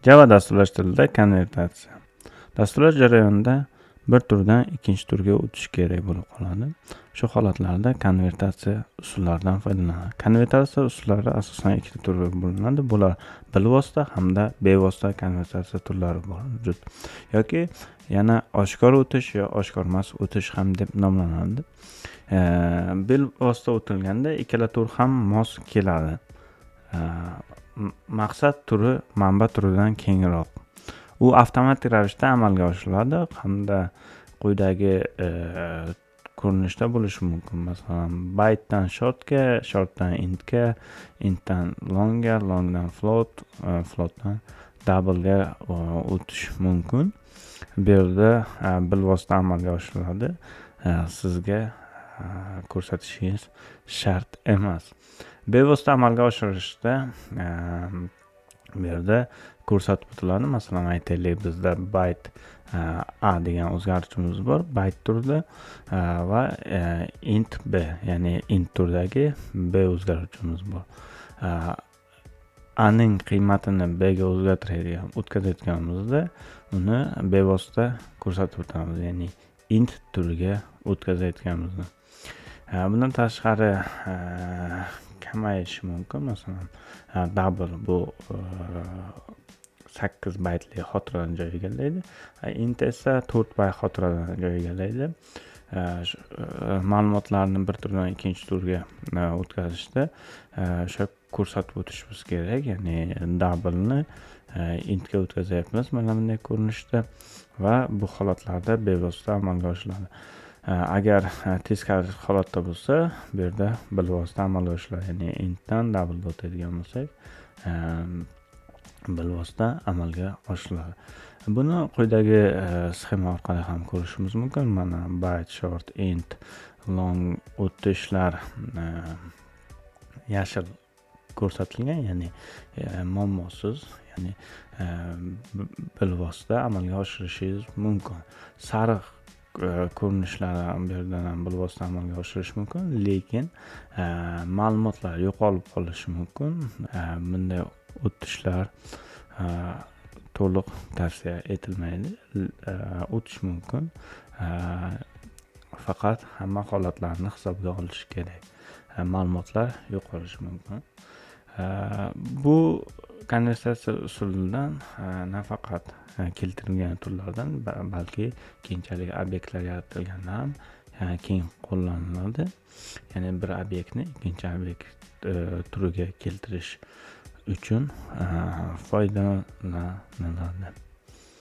Java dasturlash tilida konvertatsiya. Dasturlash jarayonida bir turdan ikkinchi turga o'tish kerak bo'lib qoladi. Shu holatlarda konvertatsiya usullaridan foydalaniladi. Konvertatsiya usullari asosan ikkita turga bo'linadi. Bular bilvosita hamda bevosita konvertatsiya turlari mavjud. Yoki yana oshkor o'tish yo oshkor emas o'tish ham deb nomlanadi. Bilvosita o'tilganda ikkala tur ham mos keladi. Maqsad turi manba turidan kengroq. U avtomatik ravishda amalga oshiriladi hamda quyidagi ko'rinishda bo'lishi mumkin. Masalan, bytedan shortga, shortdan intga, intdan longga, longdan floatdan double'ga o'tish mumkin. Bu yerda bilvosita amalga oshiriladi. Sizga ko'rsatishingiz shart emas. Bevosita amalga oshirishda bu yerda ko'rsatib o'tiladi. Masalan, aytaylik, bizda byte a degan o'zgaruvchimiz bor byte turida va int b, ya'ni int turdagi b o'zgaruvchimiz bor. A ning qiymatini b ga o'tkazayotganimizda uni bevosita ko'rsatib o'tamiz, ya'ni int turiga o'tkazayotganimizni. Bundan tashqari kamayishi mumkin. Masalan, double bu 8 baytli xotiradan joy egallaydi. Int esa 4 bayt xotiradan joy egallaydi. Ma'lumotlarni bir turdan ikkinchi turga o'tkazishda o'sha ko'rsatib o'tishimiz kerak. Ya'ni double'ni intga o'tkazayapmiz mana bunday ko'rinishda va bu holatlarda bevosita amalga oshiriladi. Agar teskari holatda bo'lsa, bu yerda bilvosita amalga oshiriladi. Ya'ni intdan double'ga o'tadigan bo'lsak, bilvosita amalga oshiriladi. Buni quyidagi sxema orqali ham ko'rishimiz mumkin. Mana byte, short, int, long o'tishlar yashil ko'rsatilgan, ya'ni muammosiz, ya'ni bilvosita amalga oshirishingiz mumkin. Sariq ko'rinishlar bu yerdan ham bilvosita amalga oshirish mumkin, lekin ma'lumotlar yo'qolib qolishi mumkin. Bunday o'tishlar to'liq tavsiya etilmaydi. O'tish mumkin. Faqat hamma holatlarni hisobga olish kerak. Ma'lumotlar yo'qolishi mumkin. Bu konvertatsiya usulidan nafaqat keltirilgan turlardan, balki keyinchalik obyektlar yaratilganda ham keng qo'llaniladi. Ya'ni bir obyektni ikkinchi obyekt turiga keltirish uchun foydalaniladi.